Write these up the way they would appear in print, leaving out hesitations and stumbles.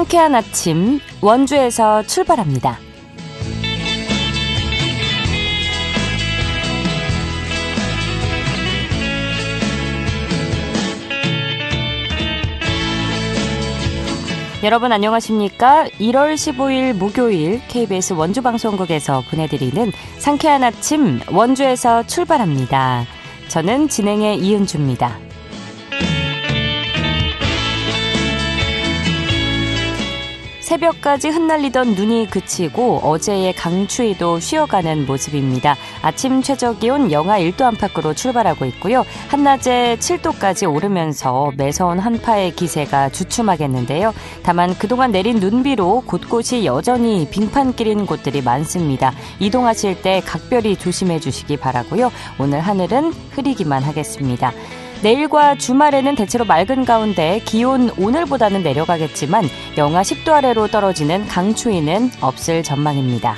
상쾌한 아침 원주에서 출발합니다. 여러분 안녕하십니까? 1월 15일 목요일 KBS 원주방송국에서 보내드리는 상쾌한 아침 원주에서 출발합니다. 저는 진행의 이은주입니다. 새벽까지 흩날리던 눈이 그치고 어제의 강추위도 쉬어가는 모습입니다. 아침 최저기온 영하 1도 안팎으로 출발하고 있고요. 한낮에 7도까지 오르면서 매서운 한파의 기세가 주춤하겠는데요. 다만 그동안 내린 눈비로 곳곳이 여전히 빙판길인 곳들이 많습니다. 이동하실 때 각별히 조심해 주시기 바라고요. 오늘 하늘은 흐리기만 하겠습니다. 내일과 주말에는 대체로 맑은 가운데 기온 오늘보다는 내려가겠지만 영하 10도 아래로 떨어지는 강추위는 없을 전망입니다.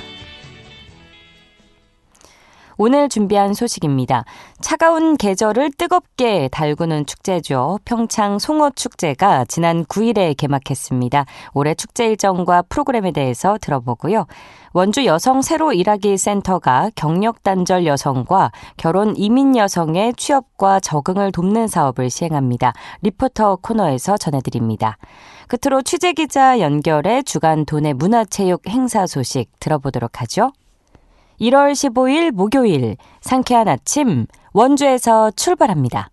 오늘 준비한 소식입니다. 차가운 계절을 뜨겁게 달구는 축제죠. 평창 송어축제가 지난 9일에 개막했습니다. 올해 축제 일정과 프로그램에 대해서 들어보고요. 원주 여성 새로 일하기 센터가 경력 단절 여성과 결혼 이민 여성의 취업과 적응을 돕는 사업을 시행합니다. 리포터 코너에서 전해드립니다. 끝으로 취재기자 연결해 주간 도내 문화체육 행사 소식 들어보도록 하죠. 1월 15일 목요일 상쾌한 아침 원주에서 출발합니다.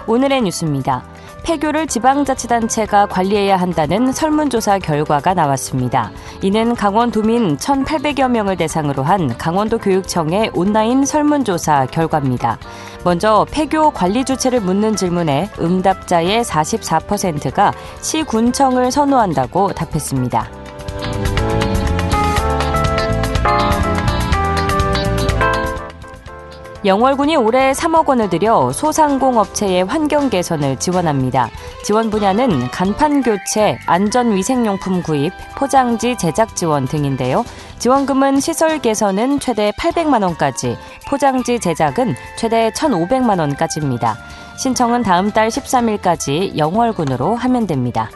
오늘의 뉴스입니다. 폐교를 지방자치단체가 관리해야 한다는 설문조사 결과가 나왔습니다. 이는 강원도민 1,800여 명을 대상으로 한 강원도 교육청의 온라인 설문조사 결과입니다. 먼저 폐교 관리 주체를 묻는 질문에 응답자의 44%가 시군청을 선호한다고 답했습니다. 영월군이 올해 3억 원을 들여 소상공업체의 환경 개선을 지원합니다. 지원 분야는 간판 교체, 안전위생용품 구입, 포장지 제작 지원 등인데요. 지원금은 시설 개선은 최대 800만 원까지, 포장지 제작은 최대 1,500만 원까지입니다. 신청은 다음 달 13일까지 영월군으로 하면 됩니다.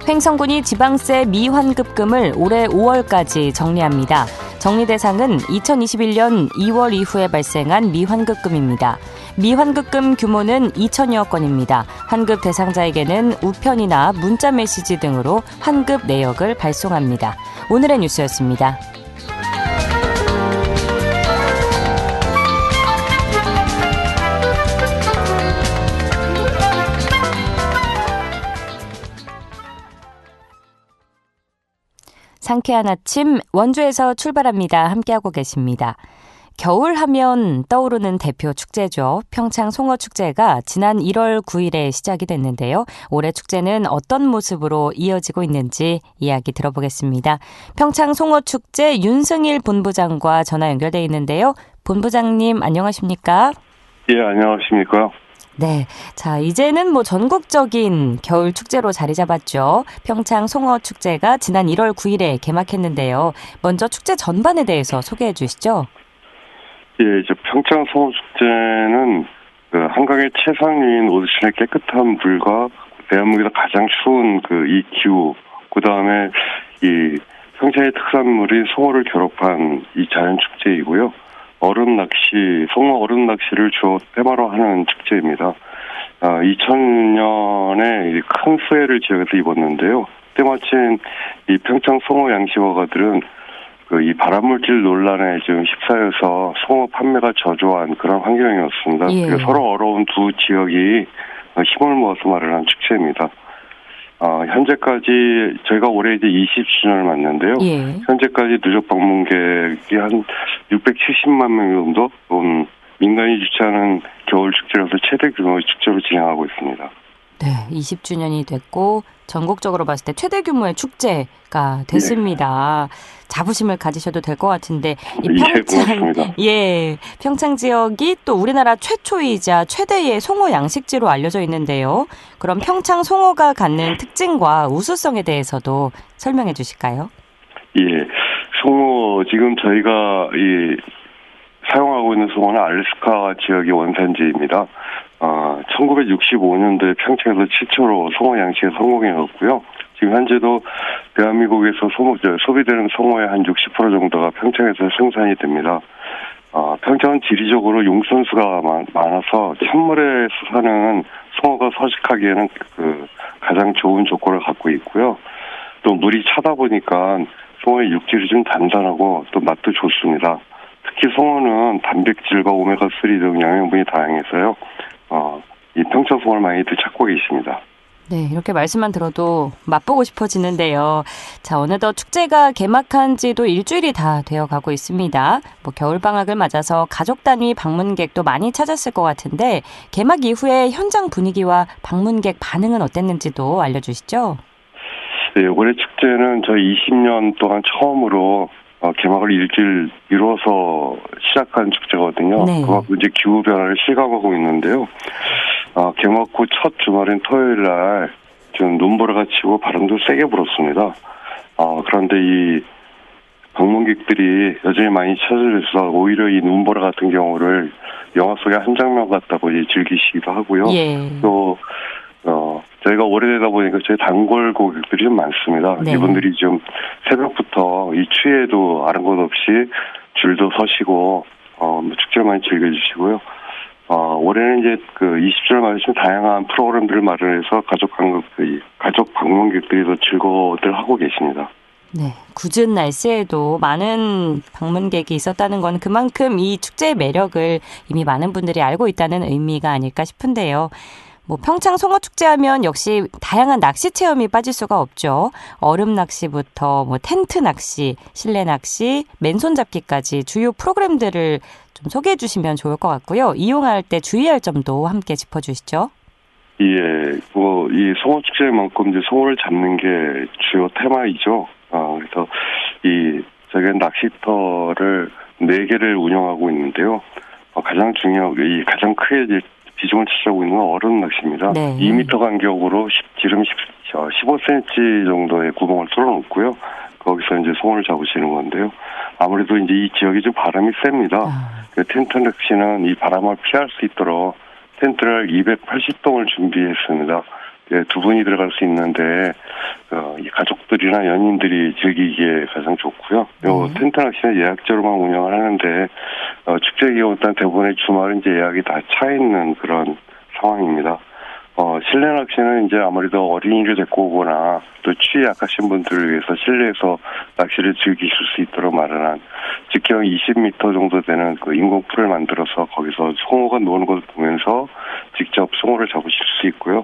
횡성군이 지방세 미환급금을 올해 5월까지 정리합니다. 정리 대상은 2021년 2월 이후에 발생한 미환급금입니다. 미환급금 규모는 2천여 건입니다. 환급 대상자에게는 우편이나 문자 메시지 등으로 환급 내역을 발송합니다. 오늘의 뉴스였습니다. 상쾌한 아침 원주에서 출발합니다. 함께하고 계십니다. 겨울 하면 떠오르는 대표 축제죠. 평창 송어축제가 지난 1월 9일에 시작이 됐는데요. 올해 축제는 어떤 모습으로 이어지고 있는지 이야기 들어보겠습니다. 평창 송어축제 윤승일 본부장과 전화 연결돼 있는데요. 본부장님 안녕하십니까? 예, 안녕하십니까? 네. 자, 이제는 전국적인 겨울 축제로 자리 잡았죠. 평창 송어 축제가 지난 1월 9일에 개막했는데요. 먼저 축제 전반에 대해서 소개해 주시죠. 예, 이제 평창 송어 축제는 한강의 최상위인 오르신의 깨끗한 물과 대한민국에서 가장 추운 이 기후, 그다음에 이 평창의 특산물인 송어를 결합한 이 자연 축제이고요. 얼음 낚시, 송어 얼음 낚시를 주로 테마로 하는 축제입니다. 2000년에 큰 수해를 지역에서 입었는데요. 때마침 이 평창 송어 양식어가들은 이 발암물질 논란에 지금 휩싸여서 송어 판매가 저조한 그런 환경이었습니다. 예. 서로 어려운 두 지역이 힘을 모아서 마련한 축제입니다. 현재까지 저희가 올해 이제 20주년을 맞는데요. 예. 현재까지 누적 방문객이 한 670만 명 정도 민간이 주최하는 겨울 축제로서 최대 규모의 축제로 진행하고 있습니다. 네, 20주년이 됐고 전국적으로 봤을 때 최대 규모의 축제가 됐습니다. 자부심을 가지셔도 될 것 같은데 이 고맙습니다. 평창 지역이 또 우리나라 최초이자 최대의 송어 양식지로 알려져 있는데요. 그럼 평창 송어가 갖는 특징과 우수성에 대해서도 설명해 주실까요? 예, 송어 지금 저희가 사용하고 있는 송어는 알래스카 지역의 원산지입니다. 1965년도에 평창에서 최초로 송어 양식에 성공해왔고요. 지금 현재도 대한민국에서 소비되는 송어의 한 60% 정도가 평창에서 생산이 됩니다. 평창은 지리적으로 용선수가 많아서 찬물에서 사는 송어가 서식하기에는 가장 좋은 조건을 갖고 있고요. 또 물이 차다 보니까 송어의 육질이 좀 단단하고 또 맛도 좋습니다. 특히 송어는 단백질과 오메가3 등 영양분이 다양해서요. 이 평창 송어를 많이들 찾고 계십니다. 네, 이렇게 말씀만 들어도 맛보고 싶어지는데요. 자, 어느덧 축제가 개막한 지도 일주일이 다 되어가고 있습니다. 겨울방학을 맞아서 가족 단위 방문객도 많이 찾았을 것 같은데 개막 이후에 현장 분위기와 방문객 반응은 어땠는지도 알려주시죠. 네, 올해 축제는 저희 20년 동안 처음으로 개막을 일주일 미뤄서 시작한 축제거든요. 네. 그만큼 이제 기후 변화를 실감하고 있는데요. 개막 후 첫 주말인 토요일 날 좀 눈보라가 치고 바람도 세게 불었습니다. 그런데 이 방문객들이 여전히 많이 찾아줘서 오히려 이 눈보라 같은 경우를 영화 속의 한 장면 같다고 즐기시기도 하고요. 또 저희가 오래되다 보니까 저희 단골 고객들이 좀 많습니다. 네. 이분들이 좀 새벽부터 이 추위에도 아랑곳 없이 줄도 서시고 축제를 많이 즐겨주시고요. 올해는 이제 20주를 맞으시면 다양한 프로그램들을 마련해서 가족 방문객들이 더 즐거워들 하고 계십니다. 네, 궂은 날씨에도 많은 방문객이 있었다는 건 그만큼 이 축제의 매력을 이미 많은 분들이 알고 있다는 의미가 아닐까 싶은데요. 평창 송어축제하면 역시 다양한 낚시 체험이 빠질 수가 없죠. 얼음 낚시부터 텐트 낚시, 실내 낚시, 맨손 잡기까지 주요 프로그램들을 좀 소개해 주시면 좋을 것 같고요. 이용할 때 주의할 점도 함께 짚어주시죠. 예, 이 송어축제만큼 이제 송어를 잡는 게 주요 테마이죠. 그래서 저희가 낚시터를 4개를 운영하고 있는데요. 가장 크게 비중을 차지하고 있는 건 얼음 낚시입니다. 네. 2m 간격으로 지름 15cm 정도의 구멍을 뚫어놓고요. 거기서 이제 송어를 잡으시는 건데요. 아무래도 이제 이 지역이 좀 바람이 셉니다. 텐트 낚시는 이 바람을 피할 수 있도록 텐트를 280동을 준비했습니다. 두 분이 들어갈 수 있는데 이 가족들이나 연인들이 즐기기에 가장 좋고요. 텐트 낚시는 예약제로만 운영을 하는데 축제 기간 대부분의 주말은 이제 예약이 다 차 있는 그런 상황입니다. 실내 낚시는 이제 아무래도 어린이를 데리고 오거나 또 추위에 약하신 분들을 위해서 실내에서 낚시를 즐기실 수 있도록 마련한 직경 20m 정도 되는 인공풀을 만들어서 거기서 송어가 노는 것을 보면서 직접 송어를 잡으실 수 있고요.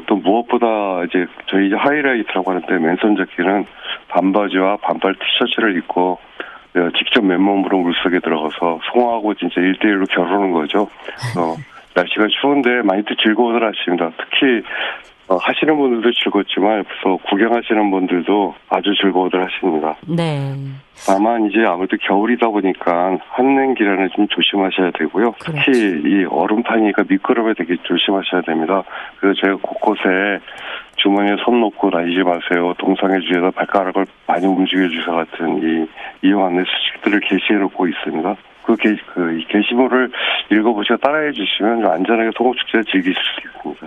또 무엇보다 저희 하이라이트라고 하는데 맨손 잡기는 반바지와 반팔 티셔츠를 입고 직접 맨몸으로 물속에 들어가서 송어하고 진짜 1대1로 겨루는 거죠. 날씨가 추운데 많이들 즐거워들 하십니다. 특히 하시는 분들도 즐겁지만 옆에서 구경하시는 분들도 아주 즐거워들 하십니다. 네. 다만 이제 아무래도 겨울이다 보니까 한랭기란을 좀 조심하셔야 되고요. 특히 이 얼음 타니까 미끄럼에 되게 조심하셔야 됩니다. 그래서 제가 곳곳에 주머니에 손 놓고 다니지 마세요. 동상에 주의해서 발가락을 많이 움직여 주세요 같은 이용 안내 수식들을 게시해 놓고 있습니다. 이 게시물을 읽어보시고 따라해 주시면 좀 안전하게 송어축제를 즐기실 수 있습니다.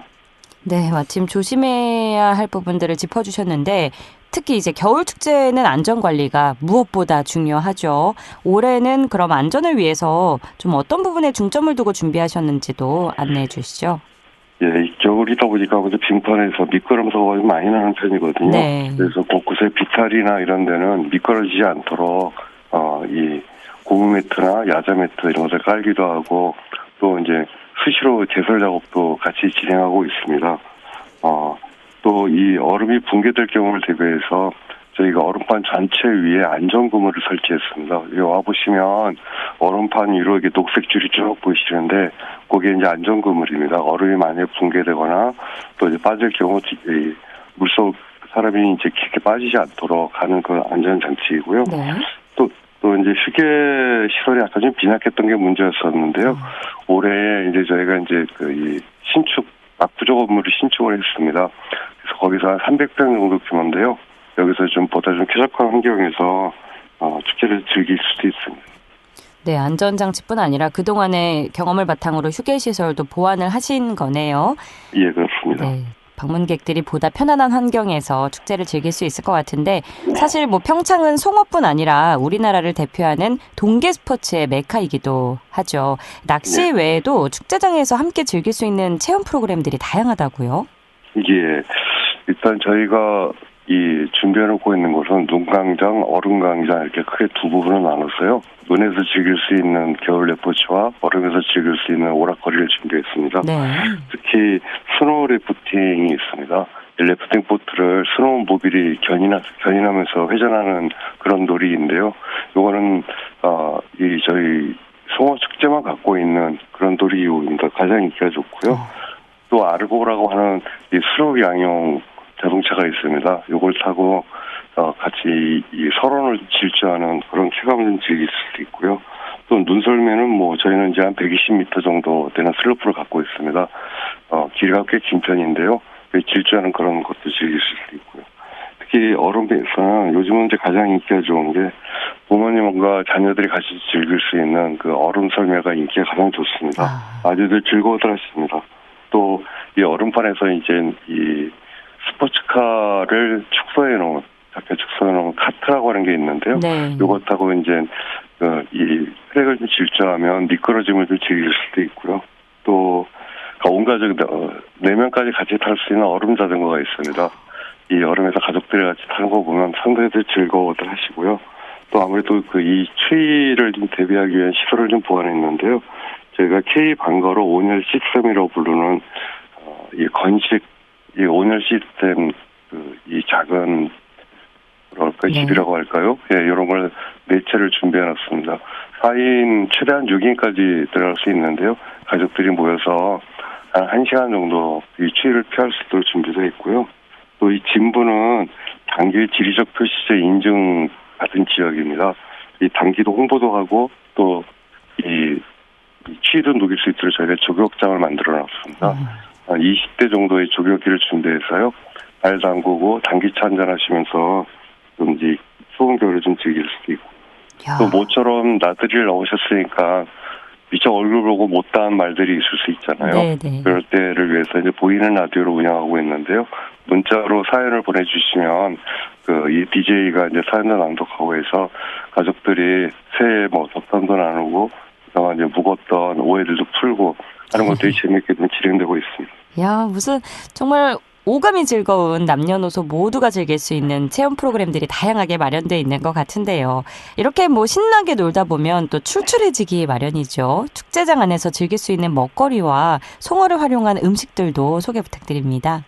네, 마침 조심해야 할 부분들을 짚어주셨는데 특히 이제 겨울 축제는 안전 관리가 무엇보다 중요하죠. 올해는 그럼 안전을 위해서 좀 어떤 부분에 중점을 두고 준비하셨는지도 안내해 주시죠. 예, 겨울이다 보니까 빙판에서 미끄럼 사고가 많이 나는 편이거든요. 네. 그래서 곳곳에 비탈이나 이런 데는 미끄러지지 않도록 이 고무 매트나 야자 매트 이런 것을 깔기도 하고 또 이제 수시로 제설 작업도 같이 진행하고 있습니다. 또 이 얼음이 붕괴될 경우를 대비해서 저희가 얼음판 전체 위에 안전그물을 설치했습니다. 여기 와보시면 얼음판 위로 이렇게 녹색 줄이 쭉 보이시는데 거기에 이제 안전그물입니다. 얼음이 만약에 붕괴되거나 또 이제 빠질 경우 물속 사람이 이제 깊게 빠지지 않도록 하는 그 안전장치이고요. 네. 또 이제 휴게 시설이 약간 좀 빈약했던 게 문제였었는데요. 올해 이제 저희가 이제 이 신축 압구정 건물을 신축을 했습니다. 그래서 거기서 한 300평 정도 규모인데요. 여기서 좀 보다 좀 쾌적한 환경에서 축제를 즐길 수도 있습니다. 네, 안전장치뿐 아니라 그동안의 경험을 바탕으로 휴게시설도 보완을 하신 거네요. 예, 그렇습니다. 네. 방문객들이 보다 편안한 환경에서 축제를 즐길 수 있을 것 같은데 사실 뭐 평창은 송어뿐 아니라 우리나라를 대표하는 동계 스포츠의 메카이기도 하죠. 낚시 외에도 축제장에서 함께 즐길 수 있는 체험 프로그램들이 다양하다고요? 예, 일단 저희가 이 준비해놓고 있는 곳은 눈광장, 얼음광장 이렇게 크게 두 부분을 나눴어요. 눈에서 즐길 수 있는 겨울 레포츠와 얼음에서 즐길 수 있는 오락거리를 준비했습니다. 네. 특히 스노우 래프팅이 있습니다. 래프팅 보트를 스노우 모빌이 견인하면서 회전하는 그런 놀이인데요. 이거는 저희 송어 축제만 갖고 있는 그런 놀이기구입니다. 가장 인기가 좋고요. 또 아르고라고 하는 이 스로우 양용 자동차가 있습니다. 이걸 타고 같이 이 설원을 질주하는 그런 쾌감을 좀 즐길 수도 있고요. 또 눈썰매는 뭐 저희는 이제 한 120m 정도 되는 슬로프를 갖고 있습니다. 길이가 꽤 긴 편인데요. 질주하는 그런 것도 즐길 수도 있고요. 특히 얼음에서는 요즘은 이제 가장 인기가 좋은 게 부모님과 자녀들이 같이 즐길 수 있는 그 얼음 설매가 인기가 가장 좋습니다. 아주들 즐거워들 하십니다. 또 이 얼음판에서 이제 이 스포츠카를 작게 축소해 놓은 카트라고 하는 게 있는데요. 네. 이것하고 이제 이 트랙을 좀 질주하면 미끄러짐을 좀 즐길 수도 있고요. 또 온 가족 4명까지 같이 탈 수 있는 얼음 자전거가 있습니다. 이 얼음에서 가족들이 같이 타는 거 보면 상당히 즐거워들 하시고요. 또 아무래도 이 추위를 좀 대비하기 위한 시설을 좀 보완했는데요. 저희가 K 방가로 온열 시스템이라고 부르는 이 건식 이 온열 시스템 이 작은 집이라고 할까요? 예, 이런 걸 4채를 준비해놨습니다. 4인 최대한 6인까지 들어갈 수 있는데요. 가족들이 모여서 한 1시간 정도 이 추위를 피할 수 있도록 준비되어 있고요. 또 이 진부는 단기 지리적 표시제 인증 받은 지역입니다. 이 단기도 홍보도 하고 또 이 추위도 녹일 수 있도록 저희가 조격장을 만들어놨습니다. 20대 정도의 조격기를 준비해서요. 발 담그고 단기차 한잔 하시면서 좀 이제 추운 겨울을 좀 즐길 수도 있고. 또 모처럼 나들이를 나오셨으니까 미처 얼굴 보고 못다한 말들이 있을 수 있잖아요. 네네. 그럴 때를 위해서 이제 보이는 라디오를 운영하고 있는데요. 문자로 사연을 보내주시면 이 DJ가 이제 사연을 낭독하고 해서 가족들이 새해 덕담도 나누고 그동안 이제 묵었던 오해들도 풀고 하는 것들이 재미있게 좀 진행되고 있습니다. 야, 무슨 정말 오감이 즐거운 남녀노소 모두가 즐길 수 있는 체험 프로그램들이 다양하게 마련되어 있는 것 같은데요. 이렇게 신나게 놀다 보면 또 출출해지기 마련이죠. 축제장 안에서 즐길 수 있는 먹거리와 송어를 활용한 음식들도 소개 부탁드립니다.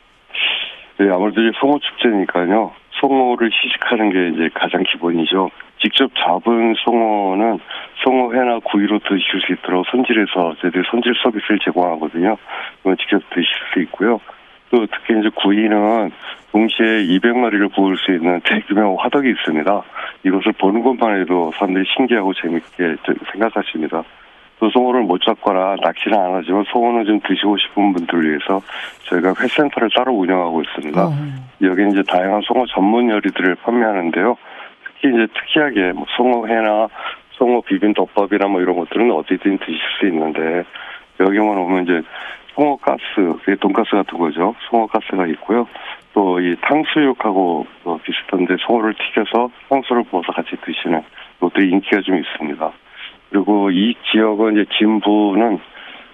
네, 아무래도 이제 송어 축제니까요. 송어를 시식하는 게 이제 가장 기본이죠. 직접 잡은 송어는 송어회나 구이로 드실 수 있도록 손질해서 저희들이 손질 서비스를 제공하거든요. 그건 직접 드실 수 있고요. 또 특히 이제 구이는 동시에 200마리를 구울 수 있는 대규모 화덕이 있습니다. 이것을 보는 것만 해도 사람들이 신기하고 재밌게 생각하십니다. 또 송어를 못 잡거나 낚시는 안 하지만 송어는 좀 드시고 싶은 분들을 위해서 저희가 회센터를 따로 운영하고 있습니다. 여기는 이제 다양한 송어 전문 요리들을 판매하는데요. 특히 이제 특이하게 송어회나 송어 비빔덮밥이나 이런 것들은 어디든 드실 수 있는데 여기만 오면 이제 송어가스, 돈가스 같은 거죠. 송어가스가 있고요. 또 이 탕수육하고 비슷한데 송어를 튀겨서 향수를 부어서 같이 드시는 것들이 인기가 좀 있습니다. 그리고 이 지역은 이제 진부는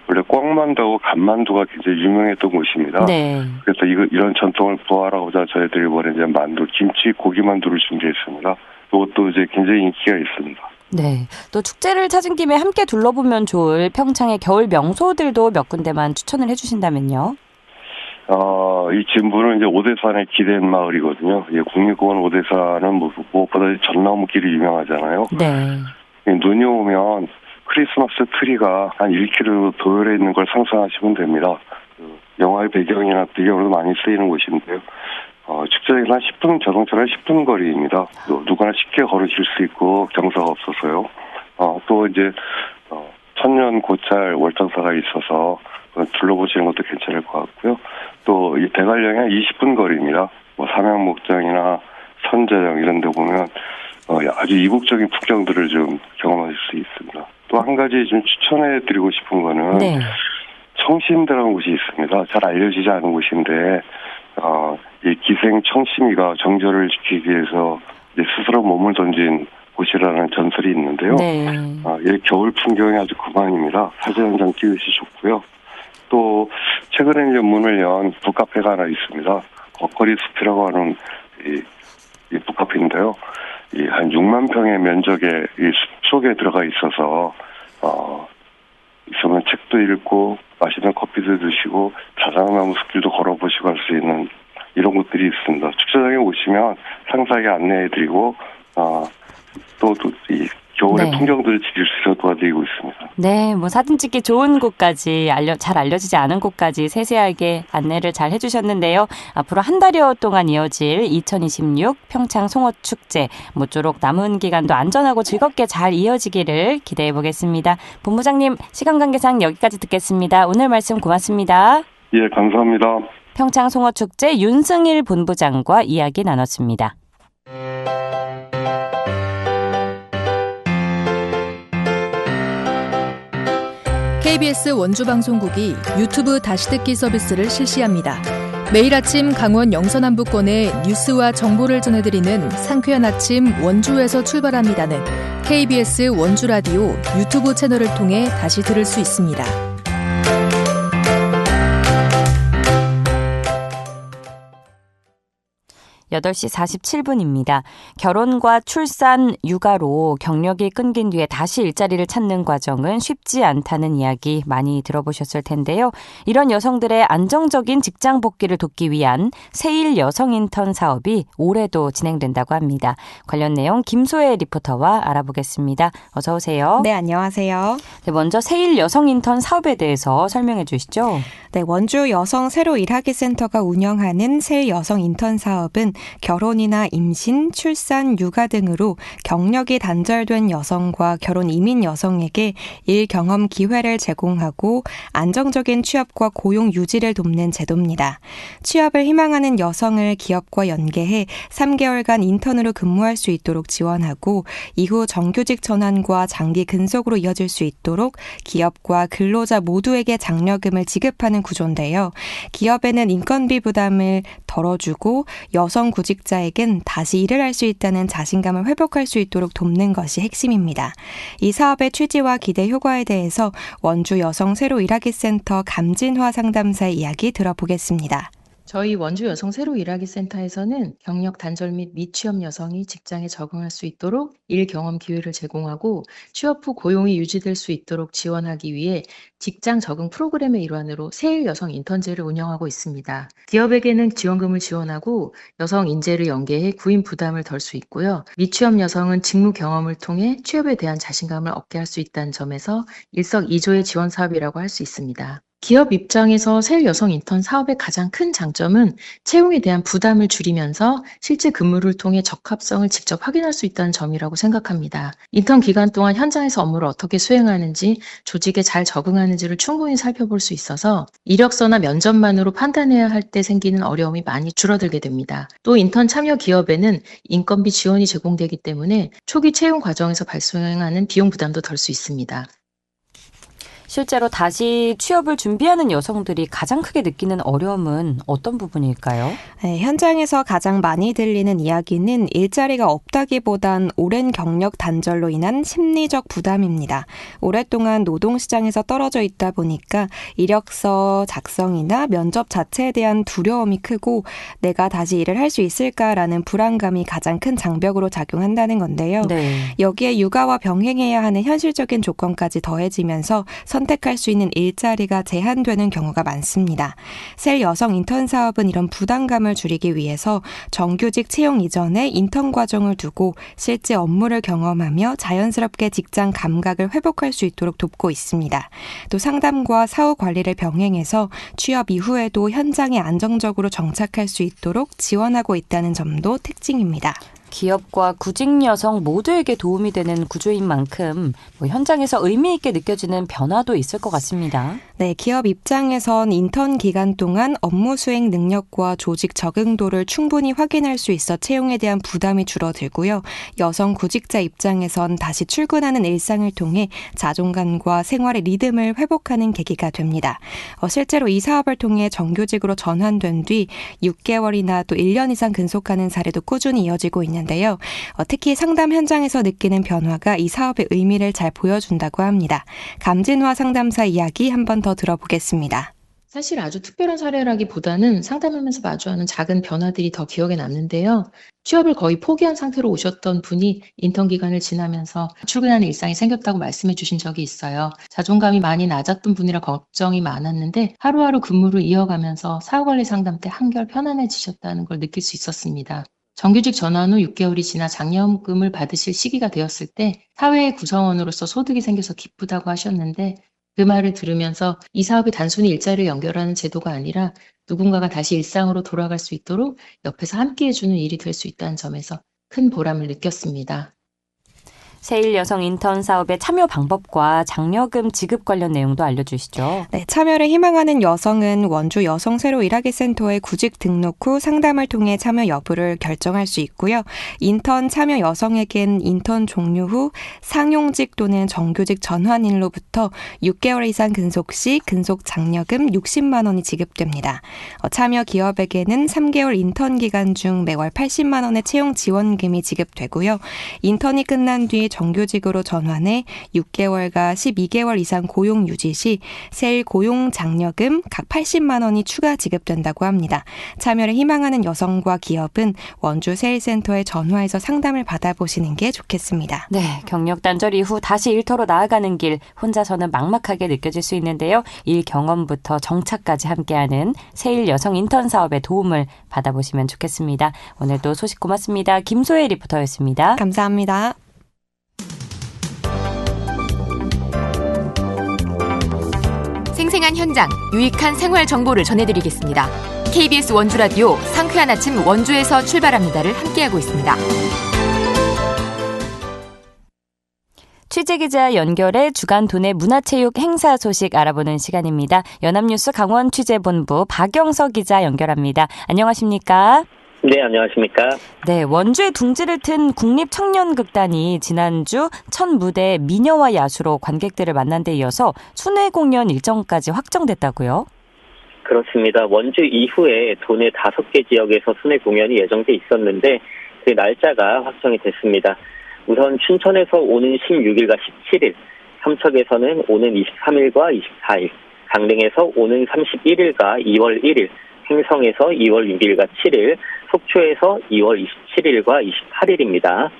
원래 꽝만두하고 간만두가 굉장히 유명했던 곳입니다. 네. 그래서 이런 전통을 부활하고자 저희들이 이번에 이제 만두, 김치, 고기 만두를 준비했습니다. 이것도 이제 굉장히 인기가 있습니다. 네. 또 축제를 찾은 김에 함께 둘러보면 좋을 평창의 겨울 명소들도 몇 군데만 추천을 해주신다면요. 이 진부는 이제 오대산의 기댄 마을이거든요. 국립공원 오대산은 무엇보다 전나무길이 유명하잖아요. 네. 눈이 오면 크리스마스 트리가 한 1km 도열해 있는 걸 상상하시면 됩니다. 영화의 배경으로 많이 쓰이는 곳인데요. 축제장에서 한 10분, 자동차로 10분 거리입니다. 누구나 쉽게 걸으실 수 있고 경사가 없어서요. 또 이제 천년 고찰 월장사가 있어서 둘러보시는 것도 괜찮을 것 같고요. 또 이 대관령이 한 20분 거리입니다. 삼양목장이나 선자령 이런 데 보면 아주 이국적인 풍경들을 좀 경험하실 수 있습니다. 또 한 가지 좀 추천해 드리고 싶은 거는 네. 청심대라는 곳이 있습니다. 잘 알려지지 않은 곳인데 이 기생 청심이가 정절을 지키기 위해서 이제 스스로 몸을 던진 곳이라는 전설이 있는데요. 네. 이 겨울 풍경이 아주 그만입니다. 사진 한 장 찍으시 좋고요. 또 최근에 이제 문을 연 북카페가 하나 있습니다. 겉거리 숲이라고 하는 이 북카페인데요. 한 6만 평의 면적의 이 숲 속에 들어가 있어서 있으면 책도 읽고 맛있는 커피도 드시고 자작나무 숲길도 걸어보시고 할 수 있는 이런 곳들이 있습니다. 축제장에 오시면 상세하게 안내해드리고 또 이 겨울의 네. 풍경들을 즐길 수 있어 도와드리고 있습니다. 네, 사진 찍기 좋은 곳까지 잘 알려지지 않은 곳까지 세세하게 안내를 잘 해주셨는데요. 앞으로 한 달여 동안 이어질 2026 평창 송어축제 모쪼록 남은 기간도 안전하고 즐겁게 잘 이어지기를 기대해 보겠습니다. 본부장님, 시간 관계상 여기까지 듣겠습니다. 오늘 말씀 고맙습니다. 예, 감사합니다. 평창 송어축제 윤승일 본부장과 이야기 나눴습니다. KBS 원주방송국이 유튜브 다시 듣기 서비스를 실시합니다. 매일 아침 강원 영서남부권의 뉴스와 정보를 전해드리는 상쾌한 아침 원주에서 출발합니다는 KBS 원주라디오 유튜브 채널을 통해 다시 들을 수 있습니다. 8시 47분입니다. 결혼과 출산, 육아로 경력이 끊긴 뒤에 다시 일자리를 찾는 과정은 쉽지 않다는 이야기 많이 들어보셨을 텐데요. 이런 여성들의 안정적인 직장 복귀를 돕기 위한 세일 여성 인턴 사업이 올해도 진행된다고 합니다. 관련 내용 김소혜 리포터와 알아보겠습니다. 어서 오세요. 네, 안녕하세요. 네, 먼저 세일 여성 인턴 사업에 대해서 설명해 주시죠. 네, 원주 여성 새로 일하기 센터가 운영하는 세일 여성 인턴 사업은 결혼이나 임신, 출산, 육아 등으로 경력이 단절된 여성과 결혼 이민 여성에게 일 경험 기회를 제공하고 안정적인 취업과 고용 유지를 돕는 제도입니다. 취업을 희망하는 여성을 기업과 연계해 3개월간 인턴으로 근무할 수 있도록 지원하고 이후 정규직 전환과 장기 근속으로 이어질 수 있도록 기업과 근로자 모두에게 장려금을 지급하는 구조인데요. 기업에는 인건비 부담을 덜어주고 여성 구직자에겐 다시 일을 할 수 있다는 자신감을 회복할 수 있도록 돕는 것이 핵심입니다. 이 사업의 취지와 기대 효과에 대해서 원주 여성 새로 일하기 센터 감진화 상담사의 이야기 들어보겠습니다. 저희 원주 여성 새로 일하기 센터에서는 경력 단절 및 미취업 여성이 직장에 적응할 수 있도록 일 경험 기회를 제공하고 취업 후 고용이 유지될 수 있도록 지원하기 위해 직장 적응 프로그램의 일환으로 세일 여성 인턴제를 운영하고 있습니다. 기업에게는 지원금을 지원하고 여성 인재를 연계해 구인 부담을 덜 수 있고요. 미취업 여성은 직무 경험을 통해 취업에 대한 자신감을 얻게 할 수 있다는 점에서 일석이조의 지원 사업이라고 할 수 있습니다. 기업 입장에서 세일 여성 인턴 사업의 가장 큰 장점은 채용에 대한 부담을 줄이면서 실제 근무를 통해 적합성을 직접 확인할 수 있다는 점이라고 생각합니다. 인턴 기간 동안 현장에서 업무를 어떻게 수행하는지, 조직에 잘 적응하는지를 충분히 살펴볼 수 있어서 이력서나 면접만으로 판단해야 할 때 생기는 어려움이 많이 줄어들게 됩니다. 또 인턴 참여 기업에는 인건비 지원이 제공되기 때문에 초기 채용 과정에서 발생하는 비용 부담도 덜 수 있습니다. 실제로 다시 취업을 준비하는 여성들이 가장 크게 느끼는 어려움은 어떤 부분일까요? 네, 현장에서 가장 많이 들리는 이야기는 일자리가 없다기보단 오랜 경력 단절로 인한 심리적 부담입니다. 오랫동안 노동시장에서 떨어져 있다 보니까 이력서 작성이나 면접 자체에 대한 두려움이 크고 내가 다시 일을 할 수 있을까라는 불안감이 가장 큰 장벽으로 작용한다는 건데요. 네. 여기에 육아와 병행해야 하는 현실적인 조건까지 더해지면서 선택할 수 있는 일자리가 제한되는 경우가 많습니다. 셀 여성 인턴 사업은 이런 부담감을 줄이기 위해서 정규직 채용 이전에 인턴 과정을 두고 실제 업무를 경험하며 자연스럽게 직장 감각을 회복할 수 있도록 돕고 있습니다. 또 상담과 사후 관리를 병행해서 취업 이후에도 현장에 안정적으로 정착할 수 있도록 지원하고 있다는 점도 특징입니다. 기업과 구직 여성 모두에게 도움이 되는 구조인 만큼 현장에서 의미 있게 느껴지는 변화도 있을 것 같습니다. 네, 기업 입장에선 인턴 기간 동안 업무 수행 능력과 조직 적응도를 충분히 확인할 수 있어 채용에 대한 부담이 줄어들고요. 여성 구직자 입장에선 다시 출근하는 일상을 통해 자존감과 생활의 리듬을 회복하는 계기가 됩니다. 실제로 이 사업을 통해 정규직으로 전환된 뒤 6개월이나 또 1년 이상 근속하는 사례도 꾸준히 이어지고 있는데요. 특히 상담 현장에서 느끼는 변화가 이 사업의 의미를 잘 보여준다고 합니다. 감진화 상담사 이야기 한 번 더 들어보겠습니다. 사실 아주 특별한 사례라기보다는 상담하면서 마주하는 작은 변화들이 더 기억에 남는데요. 취업을 거의 포기한 상태로 오셨던 분이 인턴 기간을 지나면서 출근하는 일상이 생겼다고 말씀해 주신 적이 있어요. 자존감이 많이 낮았던 분이라 걱정이 많았는데 하루하루 근무를 이어가면서 사후관리 상담 때 한결 편안해지셨다는 걸 느낄 수 있었습니다. 정규직 전환 후 6개월이 지나 장려금을 받으실 시기가 되었을 때 사회의 구성원으로서 소득이 생겨서 기쁘다고 하셨는데 그 말을 들으면서 이 사업이 단순히 일자리를 연결하는 제도가 아니라 누군가가 다시 일상으로 돌아갈 수 있도록 옆에서 함께해주는 일이 될 수 있다는 점에서 큰 보람을 느꼈습니다. 세일 여성 인턴 사업의 참여 방법과 장려금 지급 관련 내용도 알려주시죠. 네, 참여를 희망하는 여성은 원주 여성 새로 일하기 센터에 구직 등록 후 상담을 통해 참여 여부를 결정할 수 있고요. 인턴 참여 여성에겐 인턴 종료 후 상용직 또는 정규직 전환일로부터 6개월 이상 근속 시 근속 장려금 60만 원이 지급됩니다. 참여 기업에게는 3개월 인턴 기간 중 매월 80만 원의 채용 지원금이 지급되고요. 인턴이 끝난 뒤 정규직으로 전환해 6개월과 12개월 이상 고용 유지 시 세일 고용 장려금 각 80만 원이 추가 지급된다고 합니다. 참여를 희망하는 여성과 기업은 원주 세일센터에 전화해서 상담을 받아보시는 게 좋겠습니다. 네, 경력 단절 이후 다시 일터로 나아가는 길 혼자서는 막막하게 느껴질 수 있는데요. 일 경험부터 정착까지 함께하는 세일 여성 인턴 사업의 도움을 받아보시면 좋겠습니다. 오늘도 소식 고맙습니다. 김소혜 리포터였습니다. 감사합니다. 생생한 현장, 유익한 생활 정보를 전해드리겠습니다. KBS 원주라디오 상쾌한 아침 원주에서 출발합니다를 함께하고 있습니다. 취재기자 연결해 주간 도내 문화체육 행사 소식 알아보는 시간입니다. 연합뉴스 강원 취재본부 박영서 기자 연결합니다. 안녕하십니까? 네, 안녕하십니까? 네, 원주에 둥지를 튼 국립청년극단이 지난주 첫 무대 미녀와 야수로 관객들을 만난 데 이어서 순회 공연 일정까지 확정됐다고요? 그렇습니다. 원주 이후에 도내 5개 지역에서 순회 공연이 예정돼 있었는데 그 날짜가 확정이 됐습니다. 우선 춘천에서 오는 16일과 17일, 삼척에서는 오는 23일과 24일, 강릉에서 오는 31일과 2월 1일, 행성에서 2월 6일과 7일, 속초에서 2월 27일과 28일입니다.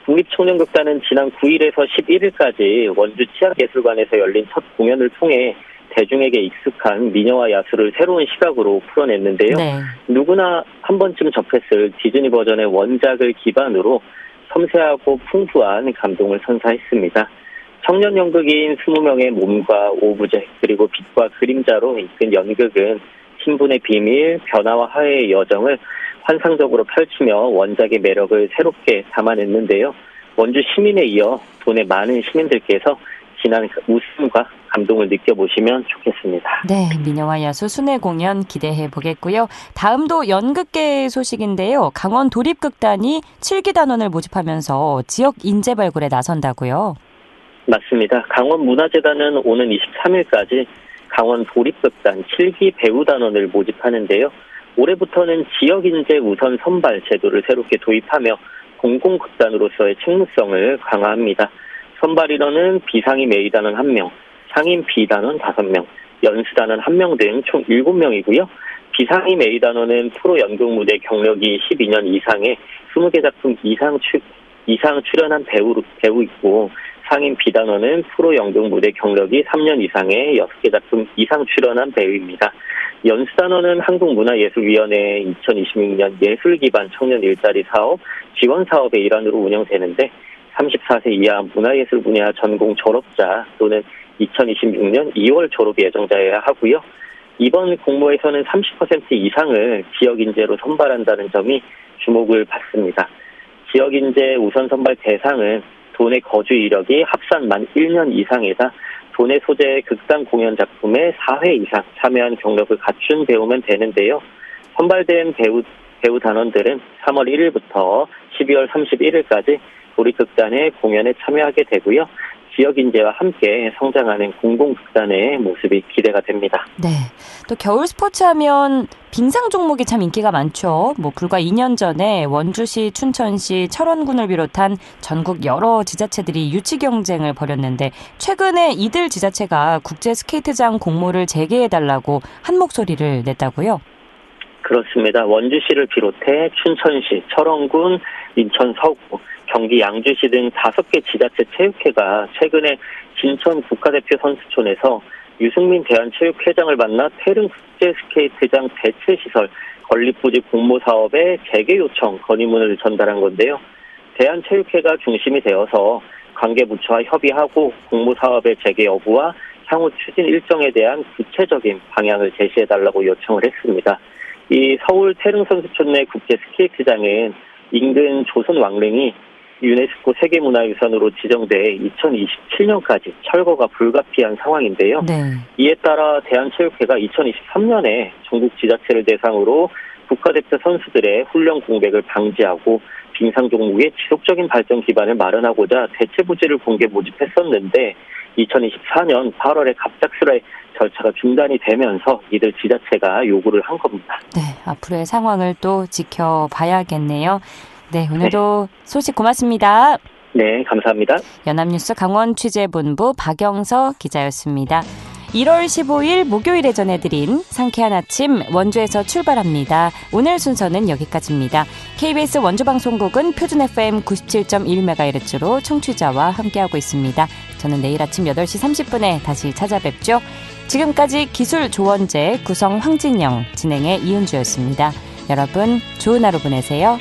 국립청년극단은 지난 9일에서 11일까지 원주 치안예술관에서 열린 첫 공연을 통해 대중에게 익숙한 미녀와 야수를 새로운 시각으로 풀어냈는데요. 네. 누구나 한 번쯤 접했을 디즈니 버전의 원작을 기반으로 섬세하고 풍부한 감동을 선사했습니다. 청년 연극인 20명의 몸과 오브제 그리고 빛과 그림자로 이끈 연극은 신분의 비밀, 변화와 화해의 여정을 환상적으로 펼치며 원작의 매력을 새롭게 담아냈는데요. 원주 시민에 이어 도내 많은 시민들께서 지난 웃음과 감동을 느껴보시면 좋겠습니다. 네, 미녀와 야수 순회 공연 기대해 보겠고요. 다음도 연극계 소식인데요. 강원 도립극단이 7기단원을 모집하면서 지역 인재 발굴에 나선다고요? 맞습니다. 강원문화재단은 오는 23일까지 강원 도립극단 7기 배우단원을 모집하는데요. 올해부터는 지역인재 우선 선발 제도를 새롭게 도입하며 공공극단으로서의 책무성을 강화합니다. 선발 인원은 비상임 A단원 1명, 상임 B단원 5명, 연수단원 1명 등 총 7명이고요. 비상임 A단원은 프로 연극 무대 경력이 12년 이상의 20개 작품 이상 출연한 배우 있고, 상임 비단원은 프로 연극 무대 경력이 3년 이상의 6개 작품 이상 출연한 배우입니다. 연수단원은 한국문화예술위원회 2026년 예술 기반 청년 일자리 사업 지원 사업의 일환으로 운영되는데 34세 이하 문화예술 분야 전공 졸업자 또는 2026년 2월 졸업 예정자여야 하고요. 이번 공모에서는 30% 이상을 지역인재로 선발한다는 점이 주목을 받습니다. 지역인재 우선 선발 대상은 도내 거주 이력이 합산 만 1년 이상이다. 도내 소재 극단 공연 작품에 4회 이상 참여한 경력을 갖춘 배우면 되는데요. 선발된 배우 단원들은 3월 1일부터 12월 31일까지 도립극단의 공연에 참여하게 되고요. 지역인재와 함께 성장하는 공공극단의 모습이 기대가 됩니다. 네. 또 겨울 스포츠 하면 빙상 종목이 참 인기가 많죠. 불과 2년 전에 원주시, 춘천시, 철원군을 비롯한 전국 여러 지자체들이 유치 경쟁을 벌였는데 최근에 이들 지자체가 국제 스케이트장 공모를 재개해달라고 한 목소리를 냈다고요? 그렇습니다. 원주시를 비롯해 춘천시, 철원군, 인천 서구, 경기 양주시 등 5개 지자체 체육회가 최근에 진천 국가대표 선수촌에서 유승민 대한체육회장을 만나 태릉 국제스케이트장 대체시설 건립부지 공모 사업의 재개 요청 건의문을 전달한 건데요. 대한체육회가 중심이 되어서 관계부처와 협의하고 공모 사업의 재개 여부와 향후 추진 일정에 대한 구체적인 방향을 제시해달라고 요청을 했습니다. 이 서울 태릉 선수촌 내 국제스케이트장은 인근 조선 왕릉이 유네스코 세계문화유산으로 지정돼 2027년까지 철거가 불가피한 상황인데요. 네. 이에 따라 대한체육회가 2023년에 전국 지자체를 대상으로 국가대표 선수들의 훈련 공백을 방지하고 빙상 종목의 지속적인 발전 기반을 마련하고자 대체 부지를 공개 모집했었는데 2024년 8월에 갑작스레 절차가 중단이 되면서 이들 지자체가 요구를 한 겁니다. 네, 앞으로의 상황을 또 지켜봐야겠네요. 네, 오늘도 소식 고맙습니다. 네, 감사합니다. 연합뉴스 강원 취재본부 박영서 기자였습니다. 1월 15일 목요일에 전해드린 상쾌한 아침 원주에서 출발합니다. 오늘 순서는 여기까지입니다. KBS 원주방송국은 표준 FM 97.1MHz로 청취자와 함께하고 있습니다. 저는 내일 아침 8시 30분에 다시 찾아뵙죠. 지금까지 기술 조원재, 구성 황진영, 진행의 이은주였습니다. 여러분 좋은 하루 보내세요.